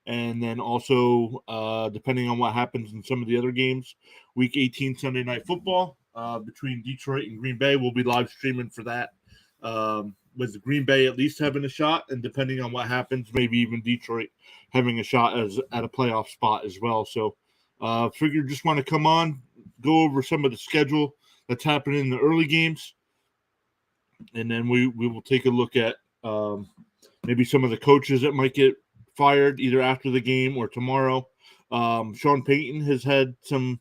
And then also, depending on what happens in some of the other games, Week 18 Sunday Night Football between Detroit and Green Bay, we'll be live streaming for that. With Green Bay at least having a shot, and depending on what happens, maybe even Detroit having a shot at a playoff spot as well. So, figured just want to come on, go over some of the schedule that's happening in the early games, and then we will take a look at maybe some of the coaches that might get fired either after the game or tomorrow. Sean Payton has had some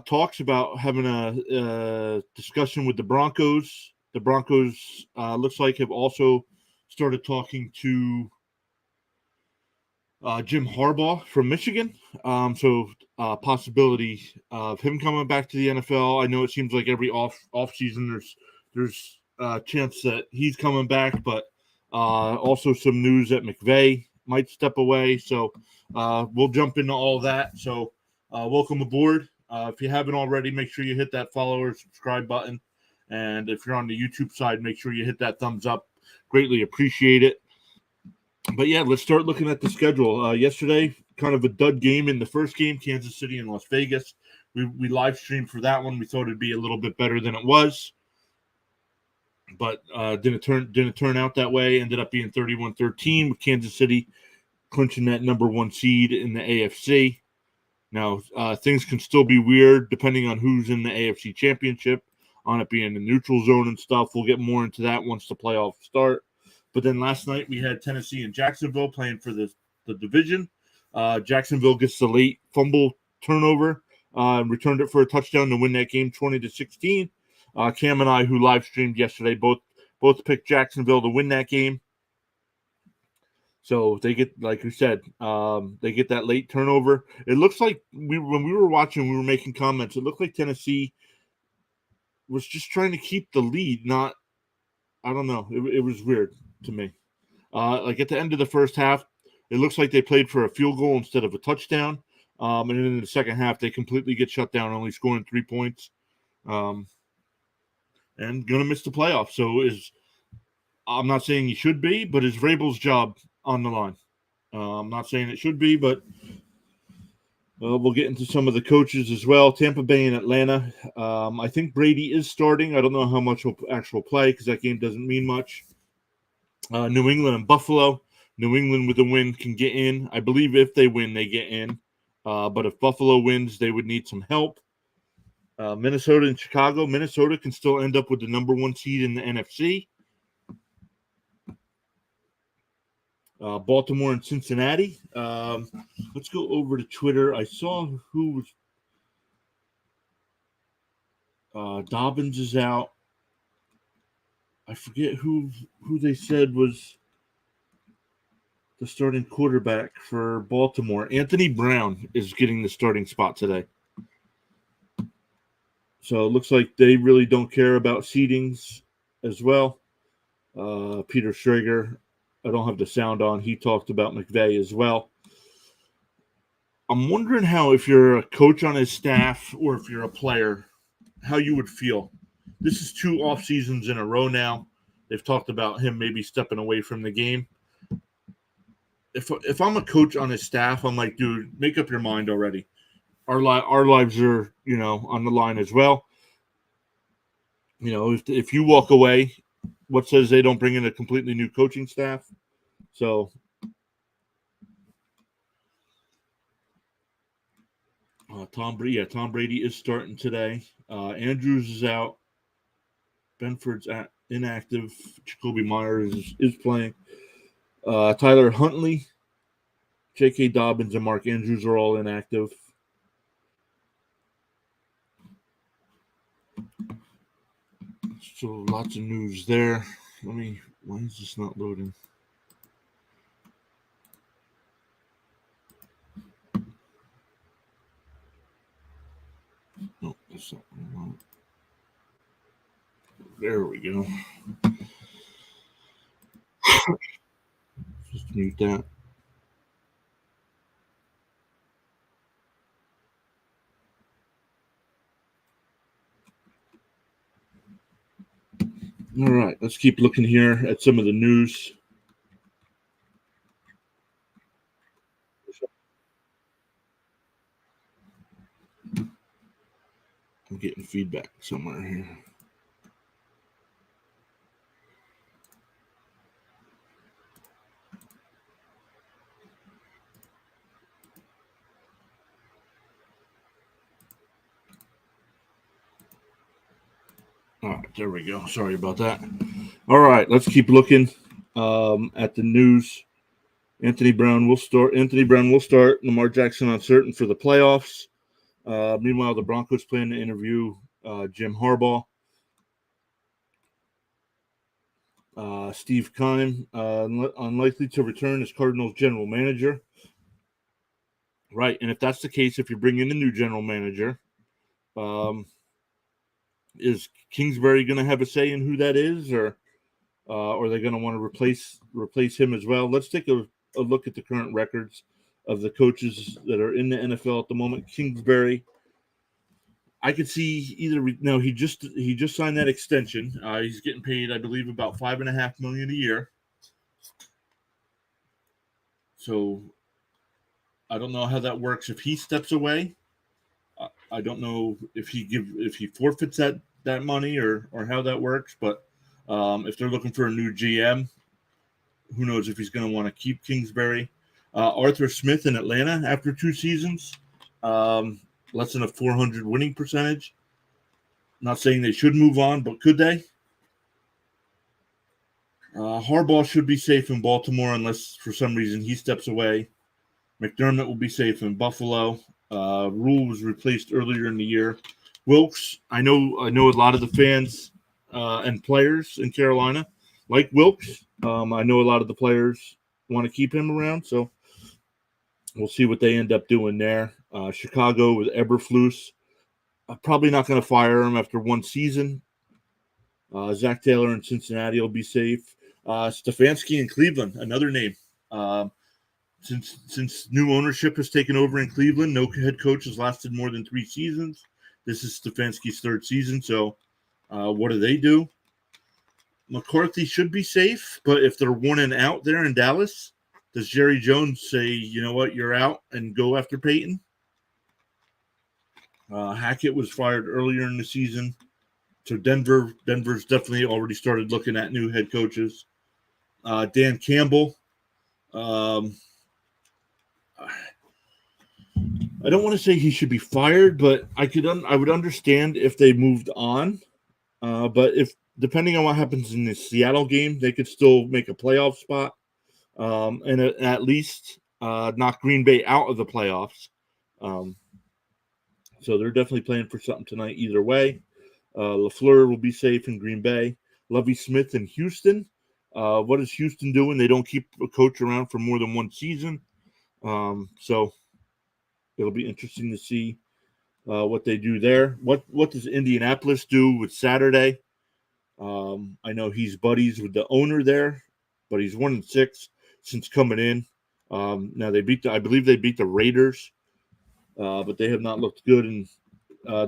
talks about having a discussion with the Broncos. The Broncos looks like have also started talking to Jim Harbaugh from Michigan. So possibility of him coming back to the NFL. I know it seems like every off season there's a chance that he's coming back, but also some news that McVay might step away. So we'll jump into all that. So welcome aboard. If you haven't already, make sure you hit that follow or subscribe button. And if you're on the YouTube side, make sure you hit that thumbs up. Greatly appreciate it. But yeah, let's start looking at the schedule. Yesterday, kind of a dud game in the first game, Kansas City and Las Vegas. We live streamed for that one. We thought it'd be a little bit better than it was, but didn't turn out that way. Ended up being 31-13 with Kansas City clinching that number one seed in the AFC. Now, things can still be weird depending on who's in the AFC Championship, on it being the neutral zone and stuff. We'll get more into that once the playoffs start. But then last night we had Tennessee and Jacksonville playing for the division. Jacksonville gets the late fumble turnover, returned it for a touchdown to win that game 20-16. Cam and I, who live streamed yesterday, both picked Jacksonville to win that game. So they get, like we said, they get that late turnover. It looks like when we were watching, we were making comments. It looked like Tennessee was just trying to keep the lead. Not, I don't know. It was weird to me. Like at the end of the first half, it looks like they played for a field goal instead of a touchdown. And then in the second half, they completely get shut down, only scoring 3 points. And going to miss the playoffs. So I'm not saying he should be, but is Vrabel's job on the line? I'm not saying it should be, but we'll get into some of the coaches as well. Tampa Bay and Atlanta. I think Brady is starting. I don't know how much he'll actually play because that game doesn't mean much. New England and Buffalo. New England with a win can get in. I believe if they win, they get in. But if Buffalo wins, they would need some help. Minnesota and Chicago. Minnesota can still end up with the number one seed in the NFC. Baltimore and Cincinnati. Let's go over to Twitter. I saw who was Dobbins is out. I forget who they said was the starting quarterback for Baltimore. Anthony Brown is getting the starting spot today. So it looks like they really don't care about seedings as well. Peter Schrager, I don't have the sound on. He talked about McVay as well. I'm wondering how, if you're a coach on his staff or if you're a player, how you would feel. This is 2 off seasons in a row now. They've talked about him maybe stepping away from the game. If I'm a coach on his staff, I'm like, dude, make up your mind already. Our lives are, on the line as well. If you walk away, what says they don't bring in a completely new coaching staff? So Tom Brady is starting today. Andrews is out. Benford's inactive. Jacoby Myers is playing. Tyler Huntley, J.K. Dobbins, and Mark Andrews are all inactive. So lots of news there. Why is this not loading? No, that's not what I want. There we go. Just mute that. All right, let's keep looking here at some of the news. I'm getting feedback somewhere here. All right, there we go. Sorry about that. All right, let's keep looking at the news. Anthony Brown will start. Lamar Jackson uncertain for the playoffs. Meanwhile, the Broncos plan to interview Jim Harbaugh. Steve Keim unlikely to return as Cardinals general manager. Right, and if that's the case, if you bring in a new general manager, is Kingsbury going to have a say in who that is, or are they going to want to replace him as well? Let's take a look at the current records of the coaches that are in the NFL at the moment. Kingsbury, I could see he just signed that extension. He's getting paid, I believe, about $5.5 million a year. So I don't know how that works if he steps away. I don't know if he forfeits that money or how that works. But if they're looking for a new GM, who knows if he's going to want to keep Kingsbury. Arthur Smith in Atlanta after 2 seasons, less than a .400 winning percentage. Not saying they should move on, but could they? Harbaugh should be safe in Baltimore unless for some reason he steps away. McDermott will be safe in Buffalo. Rule was replaced earlier in the year. Wilks, I know a lot of the fans and players in Carolina like Wilks. I know a lot of the players want to keep him around, so we'll see what they end up doing there. Chicago with Eberflus. Probably not going to fire him after 1 season. Zach Taylor in Cincinnati will be safe. Stefanski in Cleveland, another name. Since new ownership has taken over in Cleveland, no head coach has lasted more than 3 seasons. This is Stefanski's 3rd season, so what do? McCarthy should be safe, but if they're 1-out there in Dallas, does Jerry Jones say, you know what, you're out and go after Peyton? Hackett was fired earlier in the season. So Denver's definitely already started looking at new head coaches. Dan Campbell. I don't want to say he should be fired, but I would understand if they moved on. But if depending on what happens in the Seattle game, they could still make a playoff spot, and at least knock Green Bay out of the playoffs. So they're definitely playing for something tonight either way. LaFleur will be safe in Green Bay. Lovie Smith in Houston. What is Houston doing? They don't keep a coach around for more than 1 season. So it'll be interesting to see what they do there. What does Indianapolis do with Saturday? I know he's buddies with the owner there, but he's 1-6 since coming in. Now I believe they beat the Raiders, but they have not looked good, and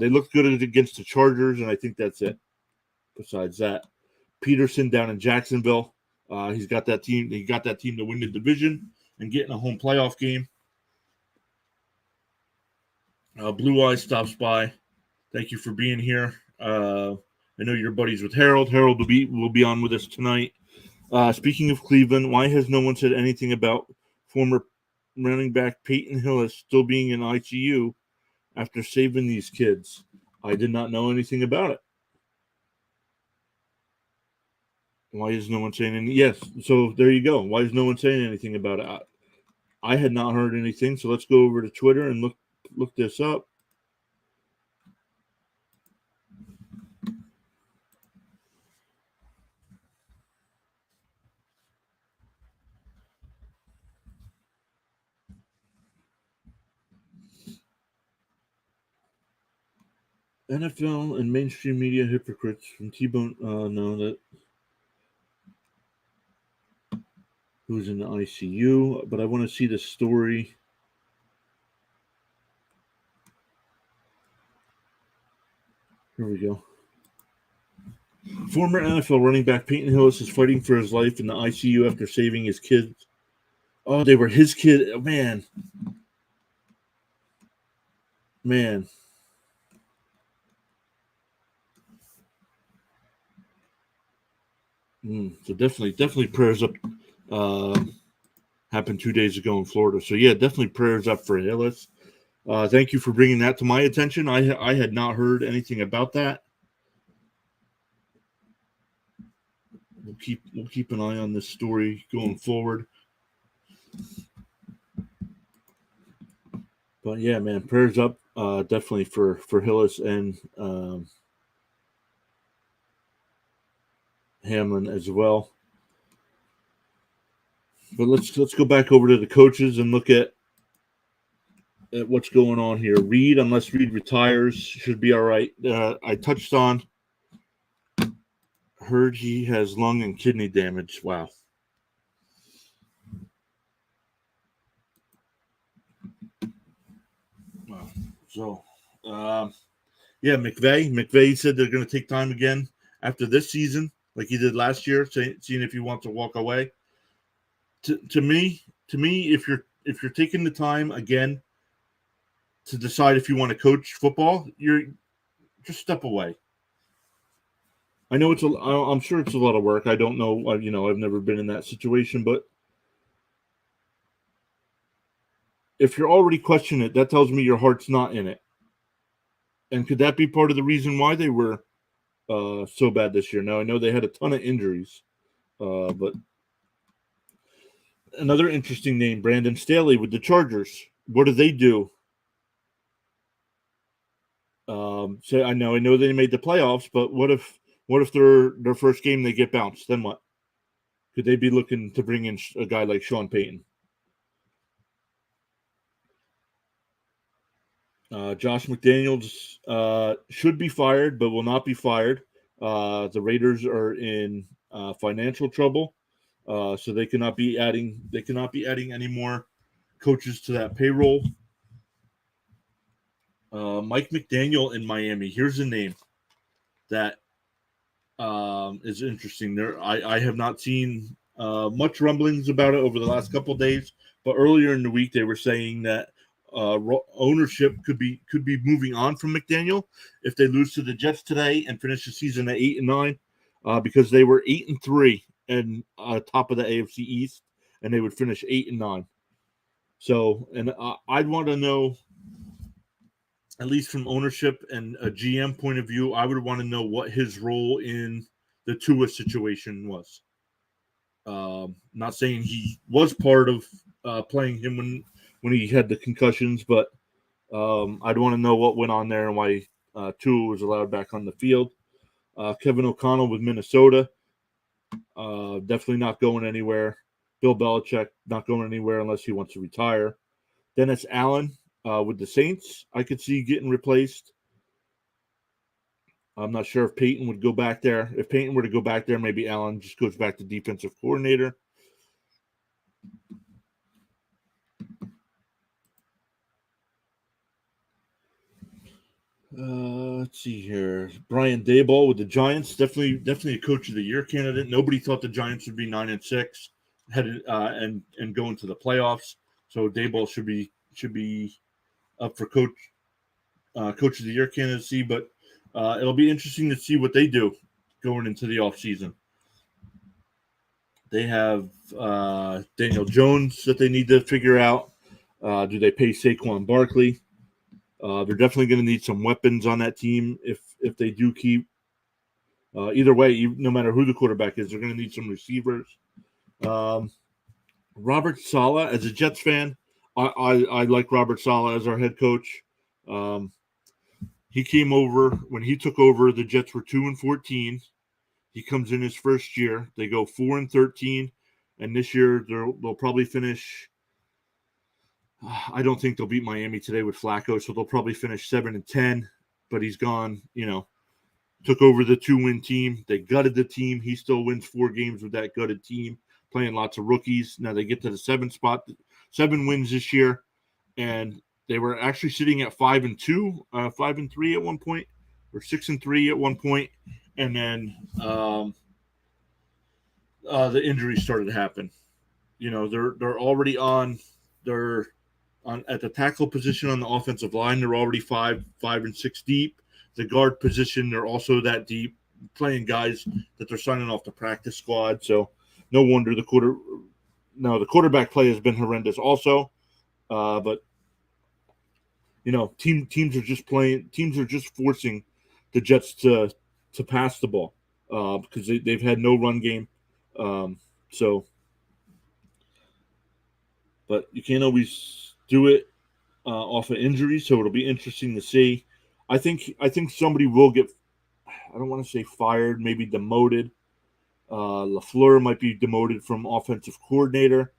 they looked good against the Chargers, and I think that's it. Besides that, Peterson down in Jacksonville, he's got that team. He got that team to win the division and get in a home playoff game. Blue Eyes stops by. Thank you for being here. I know you're buddies with Harold. Harold will be on with us tonight. Speaking of Cleveland, why has no one said anything about former running back Peyton Hillis still being in ICU after saving these kids? I did not know anything about it. Why is no one saying anything? Yes, so there you go. Why is no one saying anything about it? I had not heard anything, so let's go over to Twitter and look this up. NFL and mainstream media hypocrites from T-Bone. No, that who's in the ICU, but I want to see the story. Here we go. Former NFL running back Peyton Hillis is fighting for his life in the ICU after saving his kids. Oh, they were his kid. Oh, man. So definitely prayers up. Happened 2 days ago in Florida. So yeah, definitely prayers up for Hillis. Thank you for bringing that to my attention. I had not heard anything about that. We'll keep an eye on this story going forward. But yeah, man, prayers up definitely for Hillis and Hamlin as well. But let's go back over to the coaches and look at what's going on here. Reed, unless Reed retires, should be all right. I touched on. Heard he has lung and kidney damage. Wow. Wow. So, yeah, McVay said they're going to take time again after this season, like he did last year, seeing if he wants to walk away. To me, if you're taking the time again to decide if you want to coach football, you're just step away. I know I'm sure it's a lot of work. I don't know. I've never been in that situation, but if you're already questioning it, that tells me your heart's not in it. And could that be part of the reason why they were so bad this year? Now I know they had a ton of injuries, but another interesting name, Brandon Staley with the Chargers. What do they do? So I know they made the playoffs, but what if their first game they get bounced? Then what? Could they be looking to bring in a guy like Sean Payton? Josh McDaniels should be fired, but will not be fired. The Raiders are in financial trouble, so they cannot be adding any more coaches to that payroll. Mike McDaniel in Miami. Here's a name that is interesting. I have not seen much rumblings about it over the last couple of days, but earlier in the week they were saying that ownership could be moving on from McDaniel if they lose to the Jets today and finish the season at 8-9, because they were 8-3 and top of the AFC East, and they would finish 8-9. So, and I'd want to know, at least from ownership and a GM point of view, I would want to know what his role in the Tua situation was. Not saying he was part of playing him when he had the concussions, but I'd want to know what went on there and why Tua was allowed back on the field. Kevin O'Connell with Minnesota, definitely not going anywhere. Bill Belichick not going anywhere unless he wants to retire. Dennis Allen with the Saints, I could see getting replaced. I'm not sure if Peyton would go back there. If Peyton were to go back there, maybe Allen just goes back to defensive coordinator. Let's see here. Brian Daboll with the Giants, definitely a coach of the year candidate. Nobody thought the Giants would be 9-6, headed and go into the playoffs. So Daboll should be up for coach of the year candidacy. But it'll be interesting to see what they do going into the offseason. They have Daniel Jones that they need to figure out. Do they pay Saquon Barkley? They're definitely going to need some weapons on that team if they do keep. Either way, no matter who the quarterback is, they're going to need some receivers. Robert Saleh, as a Jets fan, I like Robert Saleh as our head coach. He came over when he took over. The Jets were 2-14. He comes in his first year. They go 4-13, and this year they'll probably finish. I don't think they'll beat Miami today with Flacco, so they'll probably finish 7-10. But he's gone. Took over the 2-win team. They gutted the team. He still wins 4 games with that gutted team, playing lots of rookies. Now they get to the 7 spot, 7 wins this year, and they were actually sitting at 5-2, 5-3 at one point, or 6-3 at one point, and then the injuries started to happen. They're already on. They're on at the tackle position on the offensive line. They're already 5 and 6 deep. The guard position, they're also that deep. playing guys that they're signing off the practice squad. So no wonder the quarterback play has been horrendous also. But teams are just playing. Teams are just forcing the Jets to pass the ball because they've had no run game. But you can't always do it off of injury, so it'll be interesting to see. I think somebody will get. I don't want to say fired, maybe demoted. LaFleur might be demoted from offensive coordinator.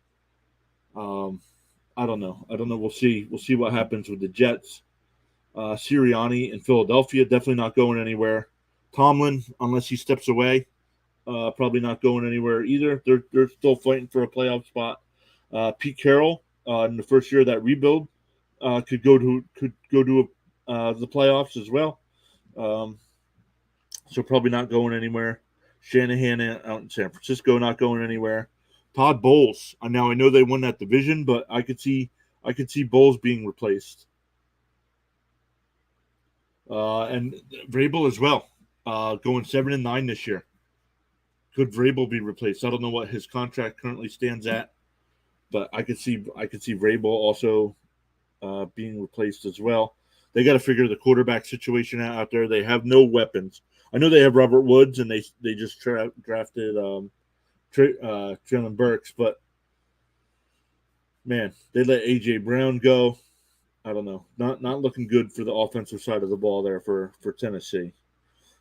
I don't know. We'll see. We'll see what happens with the Jets. Sirianni in Philadelphia, definitely not going anywhere. Tomlin, unless he steps away, probably not going anywhere either. They're still fighting for a playoff spot. Pete Carroll, in the first year of that rebuild, could go to the playoffs as well. So probably not going anywhere. Shanahan out in San Francisco, not going anywhere. Todd Bowles. Now I know they won that division, but I could see Bowles being replaced. And Vrabel as well, going 7-9 this year. Could Vrabel be replaced? I don't know what his contract currently stands at, but I could see Vrabel also being replaced as well. They got to figure the quarterback situation out there. They have no weapons. I know they have Robert Woods, and they just drafted Treylon Burks, but man, they let A.J. Brown go. I don't know. Not looking good for the offensive side of the ball there for Tennessee.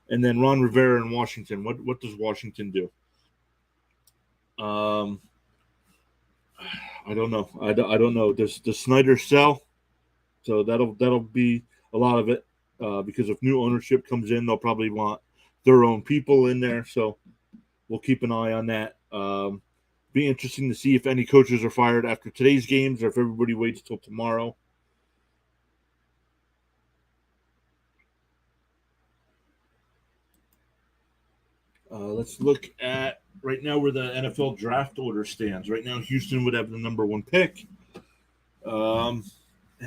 And then Ron Rivera in Washington. What does Washington do? I don't know. I don't know. Does Snyder sell? So that'll be a lot of it because if new ownership comes in, they'll probably want their own people in there. So we'll keep an eye on that. Be interesting to see if any coaches are fired after today's games or if everybody waits till tomorrow. Let's look at right now where the NFL draft order stands. Right now, Houston would have the number 1 pick. And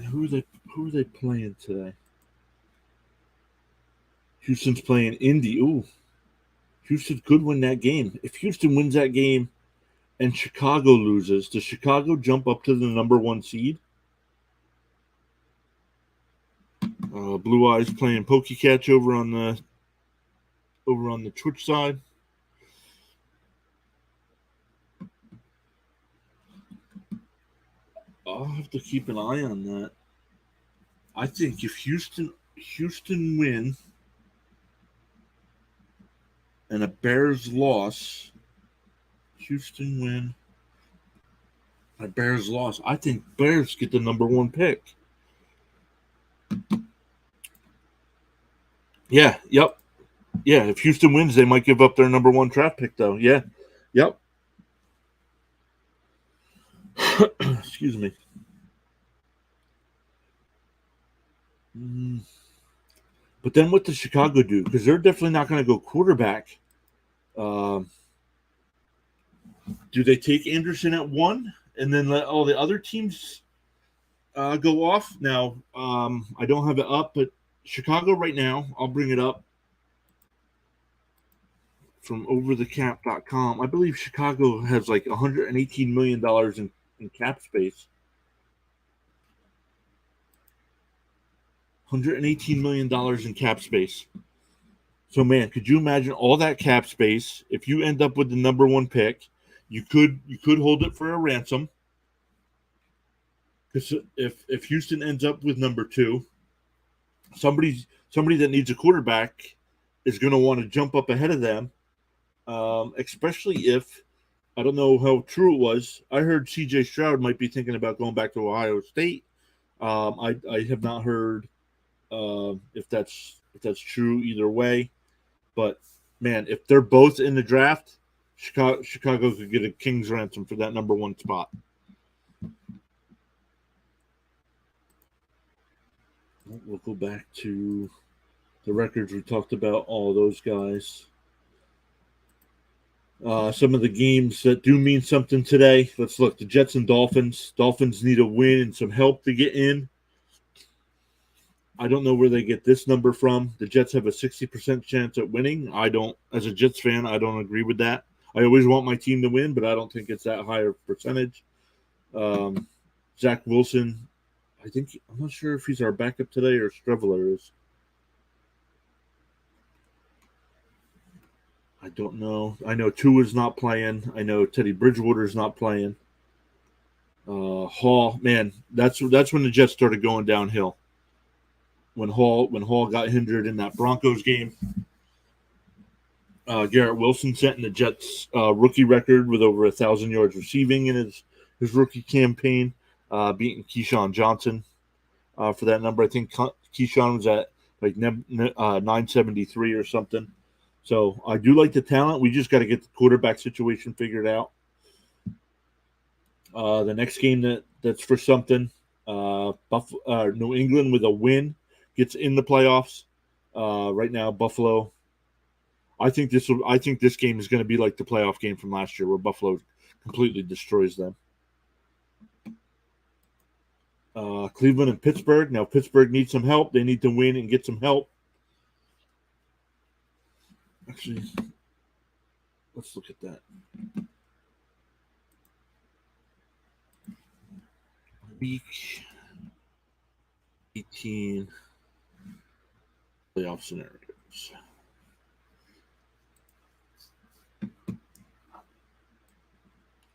who are they playing today? Houston's playing Indy. Ooh, Houston could win that game. If Houston wins that game and Chicago loses, does Chicago jump up to the number 1 seed? Blue Eyes playing Pokey Catch over on the Twitch side. I'll have to keep an eye on that. I think if Houston win and a Bears loss, Houston win, a Bears loss, I think Bears get the number 1 pick. Yeah, yep. Yeah, if Houston wins, they might give up their number 1 draft pick, though. Yeah, yep. Excuse me. But then what does Chicago do? Because they're definitely not going to go quarterback. Do they take Anderson at 1 and then let all the other teams go off? Now, I don't have it up, but Chicago right now, I'll bring it up from overthecap.com. I believe Chicago has like $118 million in cap space. $118 million in cap space. So, man, could you imagine all that cap space? If you end up with the number 1 pick, you could hold it for a ransom. Because if Houston ends up with number 2, somebody that needs a quarterback is going to want to jump up ahead of them. Especially if, I don't know how true it was, I heard C.J. Stroud might be thinking about going back to Ohio State. I have not heard if that's true either way. But, man, if they're both in the draft, Chicago could get a king's ransom for that number 1 spot. We'll go back to the records. We talked about all those guys. Some of the games that do mean something today. Let's look. The Jets and Dolphins. Dolphins need a win and some help to get in. I don't know where they get this number from. The Jets have a 60% chance at winning. I don't, as a Jets fan, I don't agree with that. I always want my team to win, but I don't think it's that high a percentage. Zach Wilson, I'm not sure if he's our backup today or Streveler is. I don't know. I know Tua's not playing. I know Teddy Bridgewater's not playing. Hall, man, that's when the Jets started going downhill. When Hall got injured in that Broncos game, Garrett Wilson setting the Jets rookie record with over 1,000 yards receiving in his rookie campaign, beating Keyshawn Johnson for that number. I think Keyshawn was at like 973 or something. So I do like the talent. We just got to get the quarterback situation figured out. The next game that's for something, New England with a win gets in the playoffs. Right now, Buffalo. I think this game is going to be like the playoff game from last year, where Buffalo completely destroys them. Cleveland and Pittsburgh. Now Pittsburgh needs some help. They need to win and get some help. Actually, let's look at that. Week 18 playoff scenarios.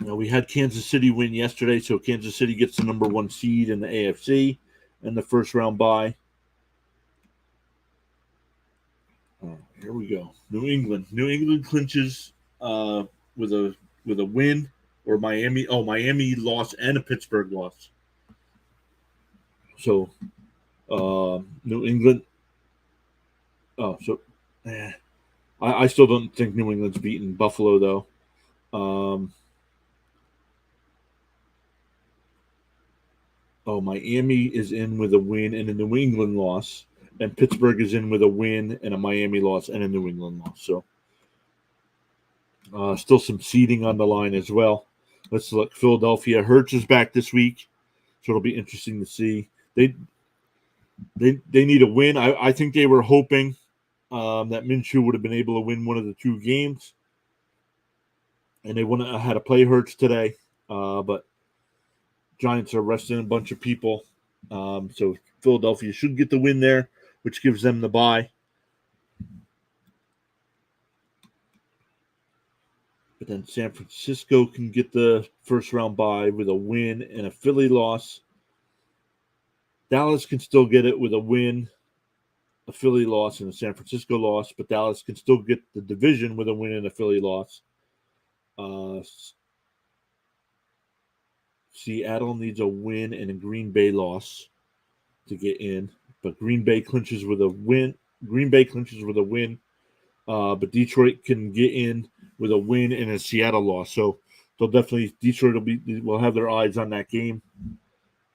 Now, we had Kansas City win yesterday, so Kansas City gets the number 1 seed in the AFC and the first round bye. Here we go. New England clinches with a win, or Miami. Oh, Miami lost and a Pittsburgh loss. So New England. Oh, so I still don't think New England's beaten Buffalo though. Miami is in with a win and a New England loss, and Pittsburgh is in with a win and a Miami loss and a New England loss. So still some seeding on the line as well. Let's look. Philadelphia. Hurts is back this week, so it'll be interesting to see. They need a win. I think they were hoping that Minshew would have been able to win one of the 2 games, and they wouldn't have had to play Hurts today. But Giants are resting a bunch of people, so Philadelphia should get the win there, which gives them the bye. But then San Francisco can get the first round bye with a win and a Philly loss. Dallas can still get it with a win, a Philly loss, and a San Francisco loss, but Dallas can still get the division with a win and a Philly loss. Seattle needs a win and a Green Bay loss to get in, but Green Bay clinches with a win. But Detroit can get in with a win and a Seattle loss. So they'll definitely Detroit will have their eyes on that game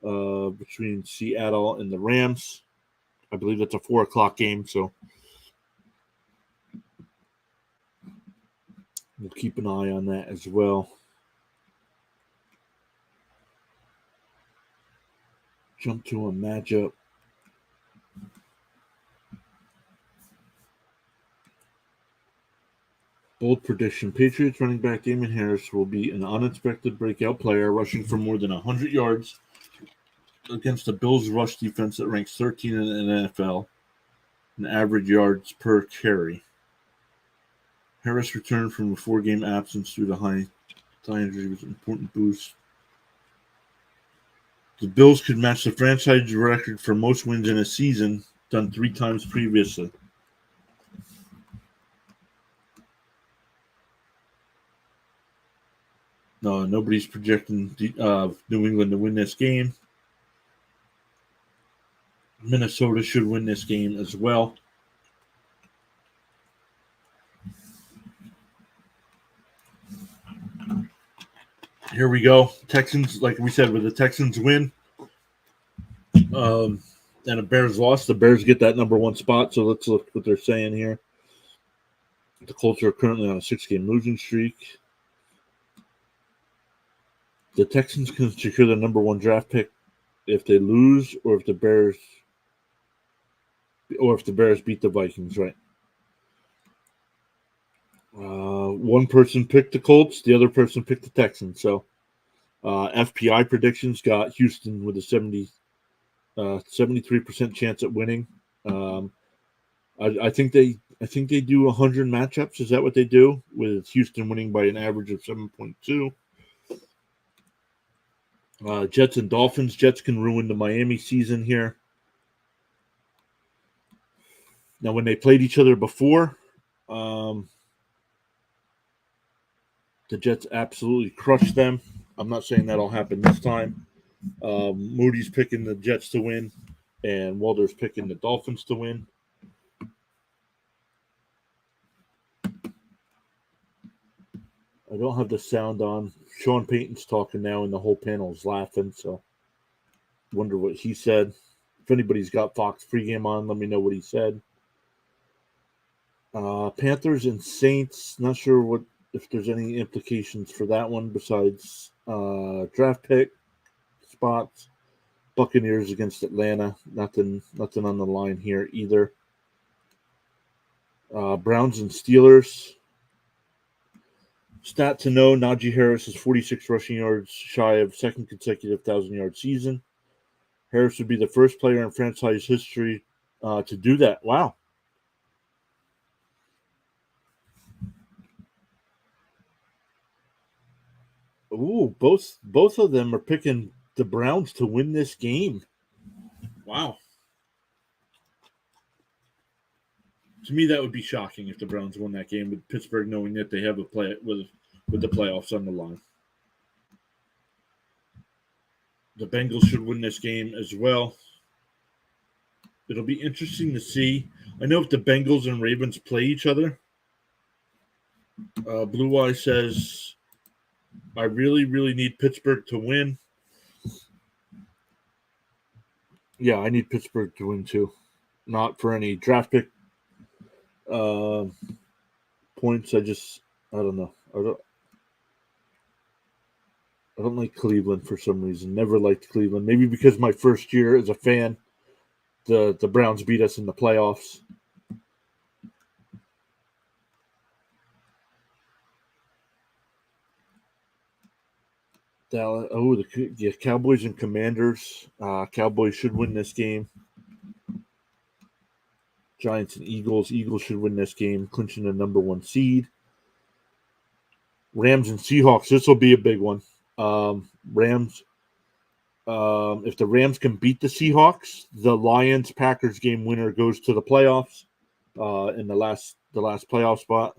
between Seattle and the Rams. I believe that's a 4:00 game, so we'll keep an eye on that as well. Jump to a matchup. Bold prediction. Patriots running back Damien Harris will be an unexpected breakout player, rushing for more than 100 yards against the Bills' rush defense that ranks 13 in the NFL in average yards per carry. Harris returned from a 4-game absence due to high injury with an important boost. The Bills could match the franchise record for most wins in a season, done 3 times previously. No, nobody's projecting New England to win this game. Minnesota should win this game as well. Here we go. Texans, like we said, with the Texans win and a Bears loss, the Bears get that number 1 spot. So let's look what they're saying here. The Colts are currently on a 6-game losing streak. The Texans can secure the number 1 draft pick if they lose or if the Bears or if the Bears beat the Vikings, right? One person picked the Colts, the other person picked the Texans. So FPI predictions got Houston with a 73% chance at winning. I think they do 100 matchups. Is that what they do? With Houston winning by an average of 7.2. Jets and Dolphins. Jets can ruin the Miami season here. Now, when they played each other before, the Jets absolutely crushed them. I'm not saying that'll happen this time. Moody's picking the Jets to win, and Walter's picking the Dolphins to win. I don't have the sound on. Sean Payton's talking now, and the whole panel's laughing. So, wonder what he said. If anybody's got Fox pregame on, let me know what he said. Panthers and Saints. Not sure if there's any implications for that one besides draft pick spots. Buccaneers against Atlanta. Nothing on the line here either. Browns and Steelers. Stat to know: Najee Harris is 46 rushing yards shy of second consecutive 1,000-yard season. Harris would be the first player in franchise history to do that. Wow. Ooh, both of them are picking the Browns to win this game. Wow. To me, that would be shocking if the Browns won that game with Pittsburgh knowing that they have a play with the playoffs on the line. The Bengals should win this game as well. It'll be interesting to see. I know if the Bengals and Ravens play each other, Blue Eye says, I really, really need Pittsburgh to win. Yeah, I need Pittsburgh to win too. Not for any draft pick points. I don't know. I don't like Cleveland for some reason. Never liked Cleveland. Maybe because my first year as a fan, the Browns beat us in the playoffs. Dallas. Oh, the Cowboys and Commanders. Cowboys should win this game. Giants and Eagles. Eagles should win this game, clinching the number 1 seed. Rams and Seahawks. This will be a big one. Rams. If the Rams can beat the Seahawks, the Lions Packers game winner goes to the playoffs. In the last playoff spot.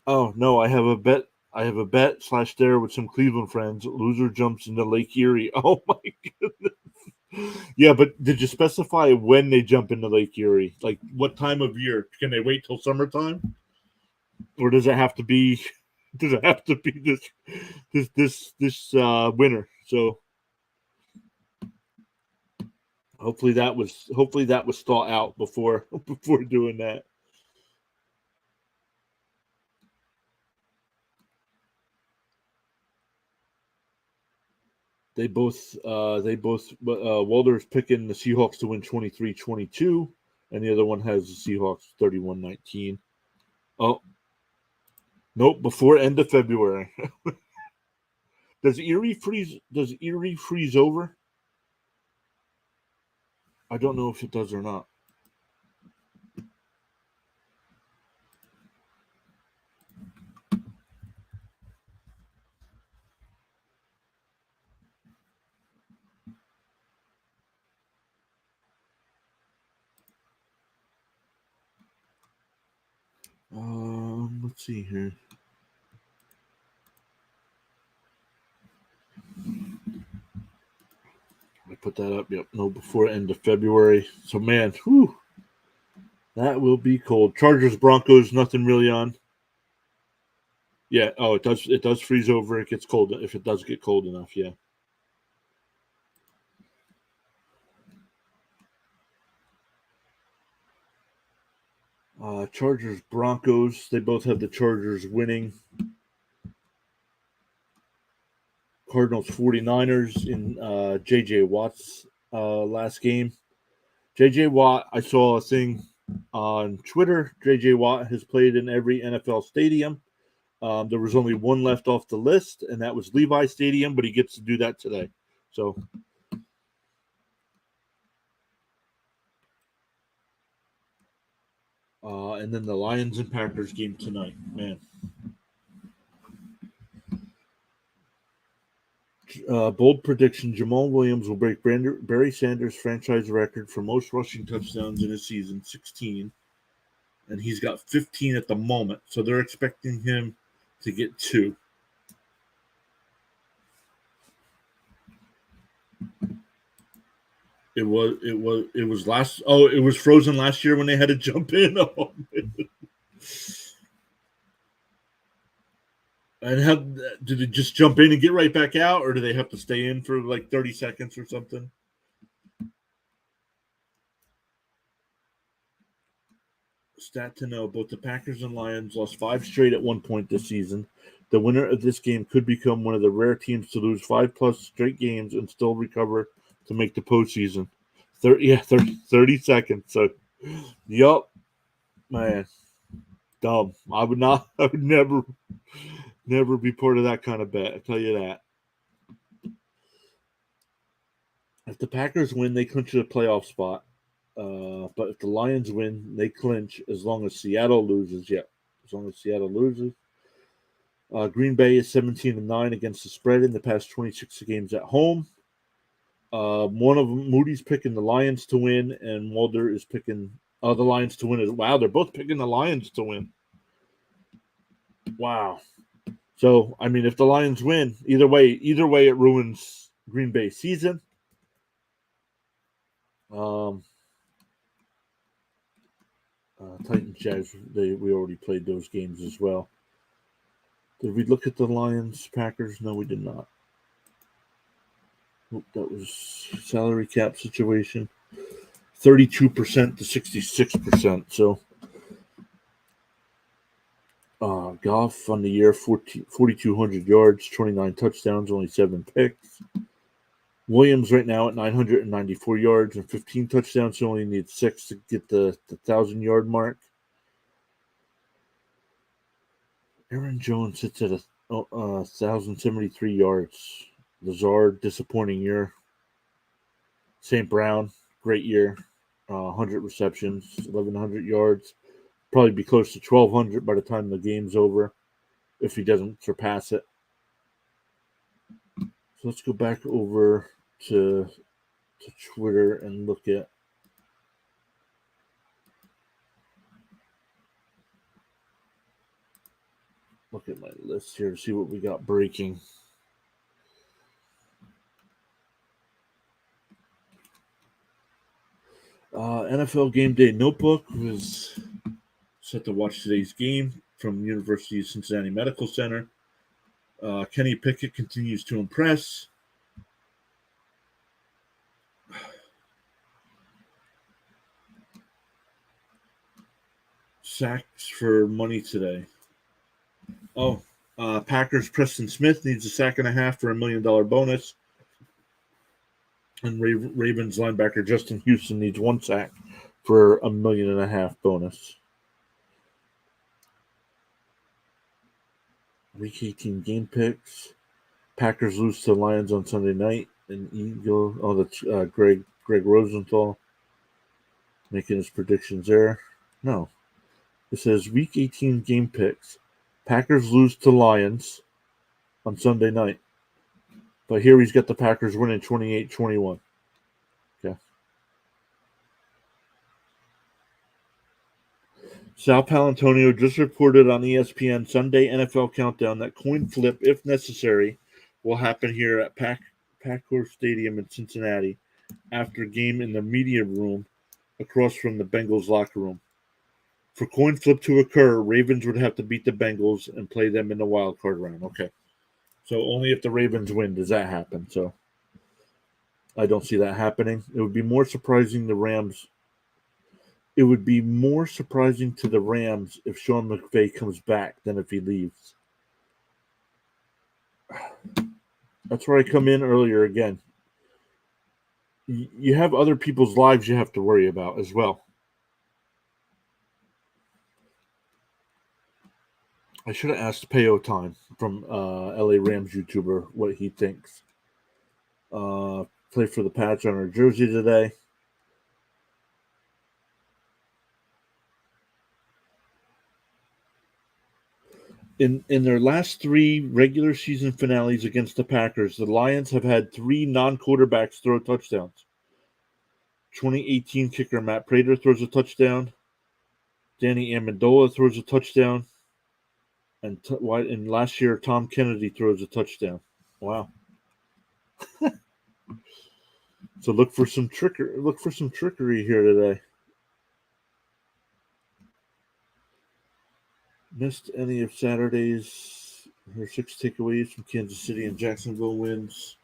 Oh no, I have a bet. / there with some Cleveland friends. Loser jumps into Lake Erie. Oh my goodness. Yeah, but did you specify when they jump into Lake Erie? Like what time of year? Can they wait till summertime, or does it have to be? Does it have to be this winter? So hopefully that was thought out before doing that. They both Walter's picking the Seahawks to win 23-22, and the other one has the Seahawks 31-19. Oh, nope, before end of February. Does Erie freeze over? I don't know if it does or not. Let's see here. I put that up. Yep, no, before end of February. So man, whew, that will be cold. Chargers Broncos, nothing really on. Yeah. Oh, it does. It does freeze over. It gets cold if it does get cold enough. Yeah. Chargers Broncos. They both have the Chargers winning. Cardinals 49ers in J.J. Watt's last game. J.J. Watt, I saw a thing on Twitter. J.J. Watt has played in every NFL stadium. There was only one left off the list, and that was Levi Stadium, but he gets to do that today. So, and then the Lions and Packers game tonight. Man. Bold prediction: Jamal Williams will break Barry Sanders' franchise record for most rushing touchdowns in a season, 16, and he's got 15 at the moment. So they're expecting him to get 2. It was last. Oh, it was frozen last year when they had to jump in. Oh, and how did it just jump in and get right back out, or do they have to stay in for like 30 seconds or something? Stat to know: both the Packers and Lions lost 5 straight at one point this season. The winner of this game could become one of the rare teams to lose 5+ straight games and still recover to make the postseason. 30 seconds. So, yup, man, dumb. I would never be part of that kind of bet. I tell you that. If the Packers win, they clinch a playoff spot. But if the Lions win, they clinch as long as Seattle loses. Yeah, as long as Seattle loses. Green Bay is 17-9 against the spread in the past 26 games at home. One of them, Moody's picking the Lions to win, and Mulder is picking the Lions to win. Wow, they're both picking the Lions to win. Wow. So, I mean, if the Lions win, either way, it ruins Green Bay's season. Titans, Jags, we already played those games as well. Did we look at the Lions, Packers? No, we did not. That was salary cap situation. 32% to 66%. So, Goff on the year, 4,200 yards, 29 touchdowns, only 7 picks. Williams right now at 994 yards and 15 touchdowns. So only needs 6 to get the 1,000-yard mark. Aaron Jones sits at 1,073 yards. Lazard, disappointing year. St. Brown, great year. 100 receptions, 1,100 yards. Probably be close to 1,200 by the time the game's over, if he doesn't surpass it. So let's go back over to Twitter and look at my list here to see what we got breaking. NFL Game Day Notebook was set to watch today's game from University of Cincinnati Medical Center. Kenny Pickett continues to impress. Sacks for money today. Packers Preston Smith needs a sack and a half for $1 million bonus. And Ravens linebacker Justin Houston needs 1 sack for $1.5 million bonus. Week 18 game picks. Packers lose to Lions on Sunday night. And Eagle. Oh, that's Greg Rosenthal making his predictions there. No. It says Week 18 game picks. Packers lose to Lions on Sunday night. But here he's got the Packers winning 28-21. Okay. Sal Palantonio just reported on ESPN Sunday NFL Countdown that coin flip, if necessary, will happen here at Packard Stadium in Cincinnati after game in the media room across from the Bengals locker room. For coin flip to occur, Ravens would have to beat the Bengals and play them in the wild card round. Okay. So only if the Ravens win does that happen. So I don't see that happening. It would be more surprising the Rams. It would be more surprising to the Rams if Sean McVay comes back than if he leaves. That's where I come in earlier again. you have other people's lives you have to worry about as well. I should have asked Peo Time from LA Rams YouTuber what he thinks. Play for the Pats on our jersey today. In their last 3 regular season finales against the Packers, the Lions have had 3 non-quarterbacks throw touchdowns. 2018 kicker Matt Prater throws a touchdown. Danny Amendola throws a touchdown. And last year, Tom Kennedy throws a touchdown. Wow. So look for some trickery here today. Missed any of Saturday's her 6 takeaways from Kansas City and Jacksonville wins.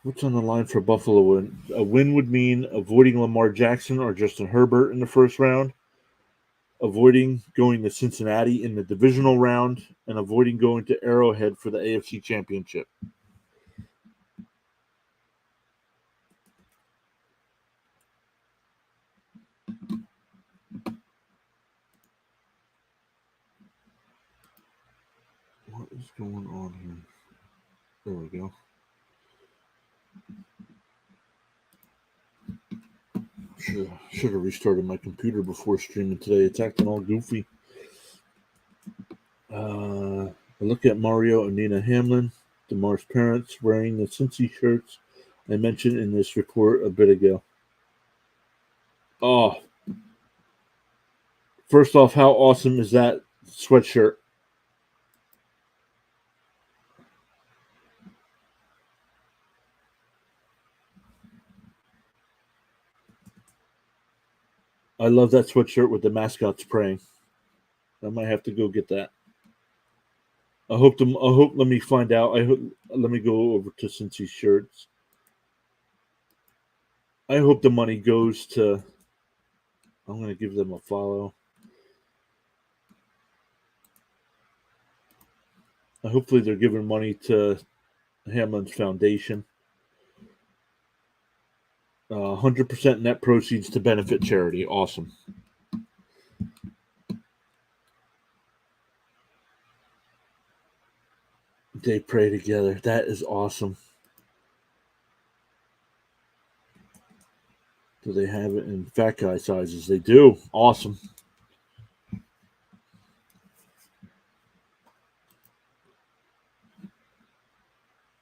What's on the line for Buffalo? A win would mean avoiding Lamar Jackson or Justin Herbert in the first round, avoiding going to Cincinnati in the divisional round, and avoiding going to Arrowhead for the AFC Championship. What is going on here? There we go. Should have restarted my computer before streaming today. It's acting all goofy. I look at Mario and Nina Hamlin, DeMar's parents, wearing the Cincy shirts I mentioned in this report a bit ago. Oh, first off, how awesome is that sweatshirt? I love that sweatshirt with the mascots praying. I might have to go get that. Let me find out. Let me go over to Cincy shirts. I hope the money goes to. I'm going to give them a follow. Hopefully, they're giving money to Hamlin's Foundation. 100% net proceeds to benefit charity. Awesome. They pray together. That is awesome. Do they have it in fat guy sizes? They do. Awesome.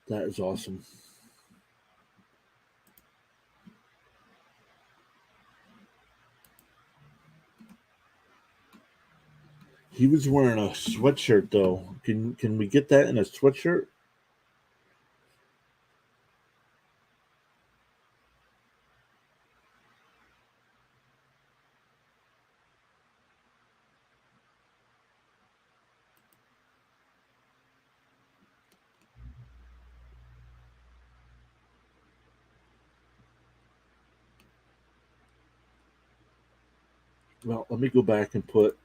That is awesome. He was wearing a sweatshirt though. Can we get that in a sweatshirt? Well, let me go back and put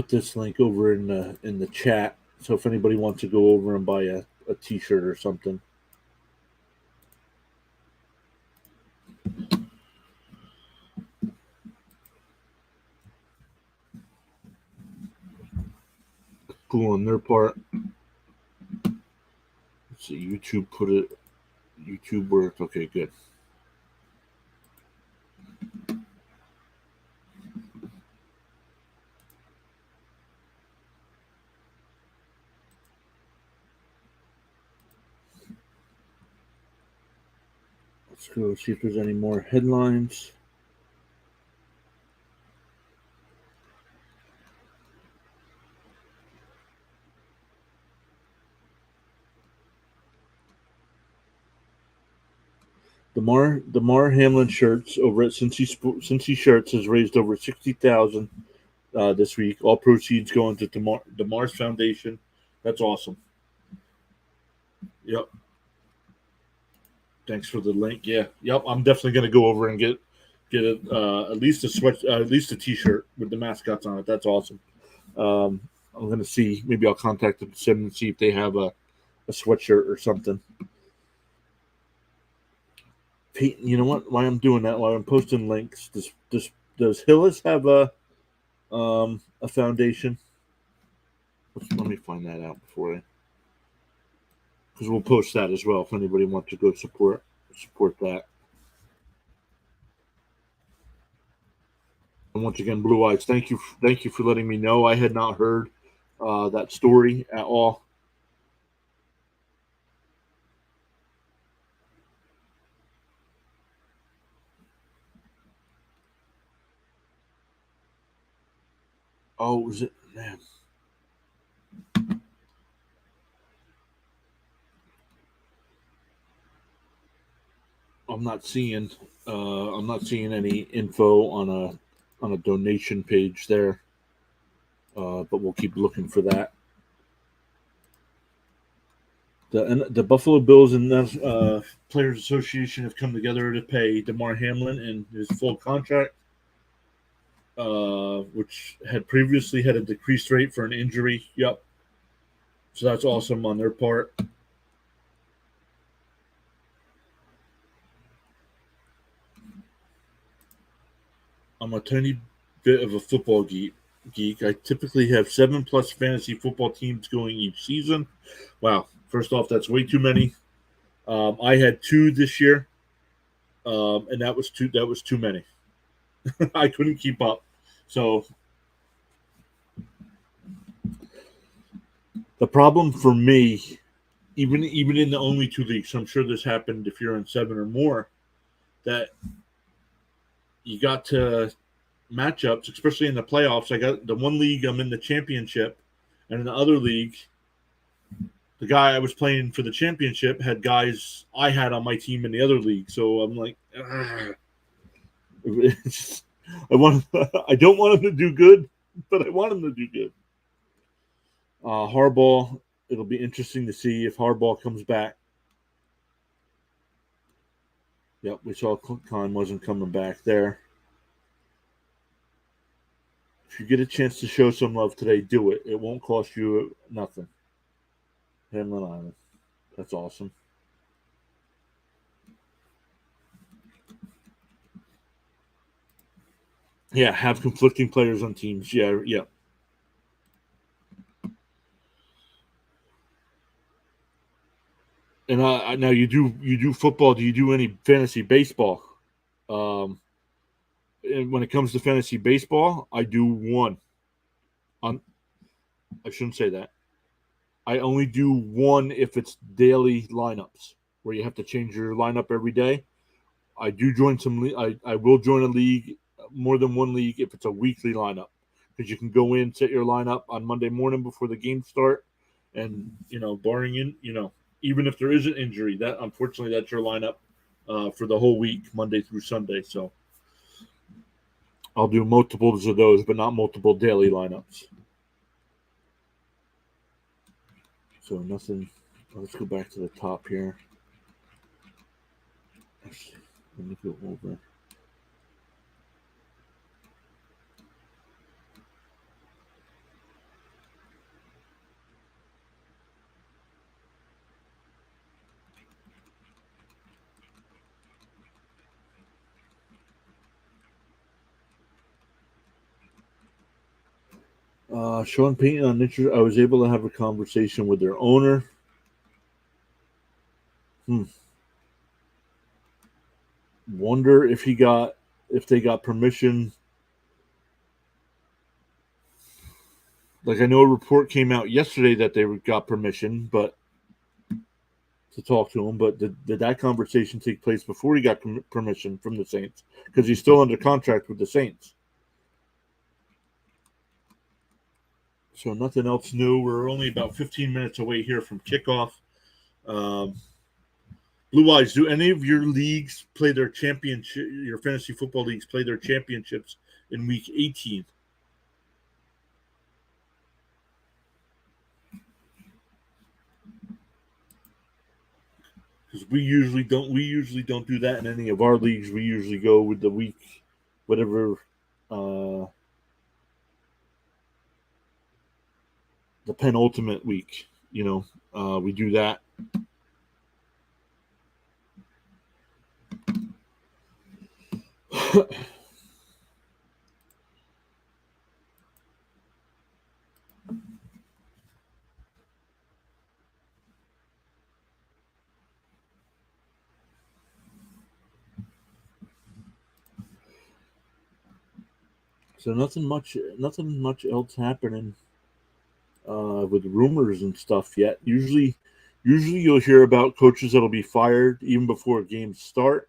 this link over in the chat. So if anybody wants to go over and buy a t-shirt or something. Cool on their part. Let's see, YouTube put it. YouTube worked. Okay, good. Let's go see if there's any more headlines. Damar Hamlin shirts over at Cincy Shirts has raised over $60,000 this week. All proceeds going to Damar's Foundation. That's awesome. Yep. Thanks for the link. Yeah. Yep. I'm definitely going to go over and get at least a t-shirt with the mascots on it. That's awesome. I'm gonna see. Maybe I'll contact the Sim and see if they have a sweatshirt or something. Peyton, you know what? Why I'm doing that? While I'm posting links, does Hillis have a foundation? Let me find that out before I, because we'll post that as well if anybody wants to go support that. And once again, Blue Eyes, thank you for letting me know. I had not heard that story at all. Oh, was it, man? I'm not seeing any info on a donation page there, but we'll keep looking for that. The Buffalo Bills and Players Association have come together to pay Damar Hamlin in his full contract, which had previously had a decreased rate for an injury. Yep. So that's awesome on their part. I'm a tiny bit of a football geek. I typically have 7+ fantasy football teams going each season. Wow. First off, that's way too many. I had 2 this year, and that was too many. I couldn't keep up. So the problem for me, even in the only 2 leagues, I'm sure this happened if you're in 7 or more, that you got to matchups, especially in the playoffs. I got the one league I'm in the championship, and in the other league, the guy I was playing for the championship had guys I had on my team in the other league. So I'm like, I don't want him to do good, but I want him to do good. Harbaugh, it'll be interesting to see if Harbaugh comes back. Yep, we saw Khan wasn't coming back there. If you get a chance to show some love today, do it. It won't cost you nothing. Hamlin Island. That's awesome. Yeah, have conflicting players on teams. Yeah, yeah. And now you do football. Do you do any fantasy baseball? And when it comes to fantasy baseball, I do one. On I shouldn't say that. I only do one if it's daily lineups where you have to change your lineup every day. I do join some. I will join a league, more than one league, if it's a weekly lineup, because you can go in, set your lineup on Monday morning before the game start, and barring even if there is an injury, that unfortunately that's your lineup for the whole week, Monday through Sunday. So I'll do multiples of those, but not multiple daily lineups. So nothing. Let's go back to the top here. Let me go over. Sean Payton on interest. I was able to have a conversation with their owner. Wonder if they got permission. Like, I know a report came out yesterday that they got permission, but to talk to him. But did that conversation take place before he got permission from the Saints? Because he's still under contract with the Saints. So nothing else new. We're only about 15 minutes away here from kickoff. Blue Eyes, do any of your leagues play their championship? Your fantasy football leagues play their championships in week 18? Because we usually don't. We usually don't do that in any of our leagues. We usually go with the week, whatever. the penultimate week. We do that. So nothing much else happening with rumors and stuff yet. Usually you'll hear about coaches that'll be fired even before games start.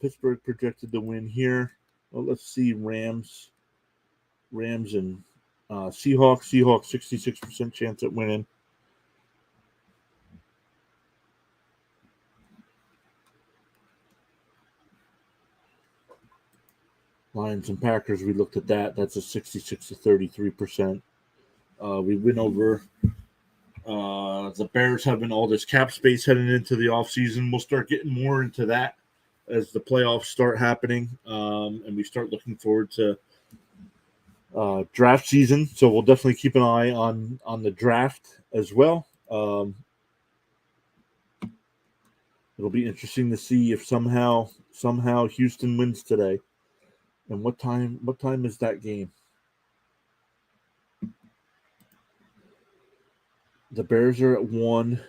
Pittsburgh projected to win here. Well, let's see, Rams and Seahawks. 66% chance at winning. Lions and Packers, we looked at that. That's a 66 to 33%. We went over the Bears having all this cap space heading into the offseason. We'll start getting more into that as the playoffs start happening, and we start looking forward to draft season. So we'll definitely keep an eye on the draft as well. It'll be interesting to see if somehow Houston wins today. And what time is that game? The Bears are at 1.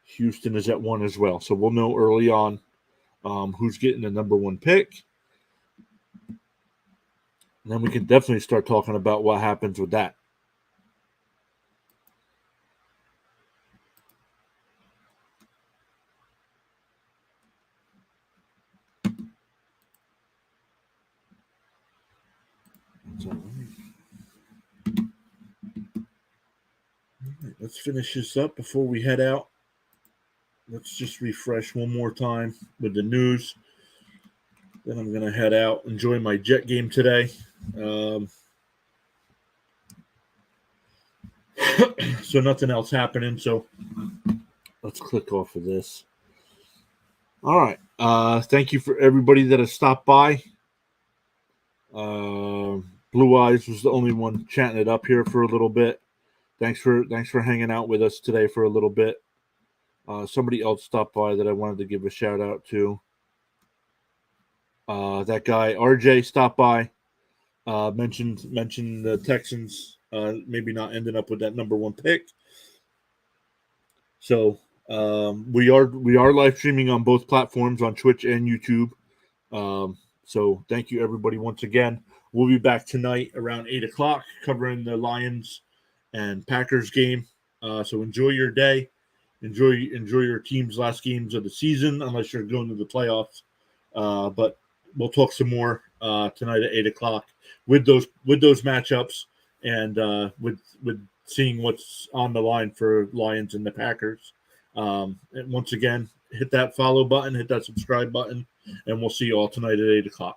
Houston is at 1 as well. So we'll know early on who's getting the number 1 pick. And then we can definitely start talking about what happens with that. Let's finish this up before we head out. Let's just refresh one more time with the news. Then I'm going to head out, enjoy my Jet game today. So nothing else happening. So let's click off of this. All right. Thank you for everybody that has stopped by. Blue Eyes was the only one chatting it up here for a little bit. Thanks for hanging out with us today for a little bit. Somebody else stopped by that I wanted to give a shout out to. That guy RJ stopped by. Mentioned the Texans maybe not ending up with that number 1 pick. So we are live streaming on both platforms, on Twitch and YouTube. So thank you everybody once again. We'll be back tonight around 8:00 covering the Lions and Packers game. So enjoy your day. Enjoy your team's last games of the season, unless you're going to the playoffs. But we'll talk some more tonight at 8:00 with those matchups and with seeing what's on the line for Lions and the Packers. And once again, hit that follow button, hit that subscribe button, and we'll see you all tonight at 8:00.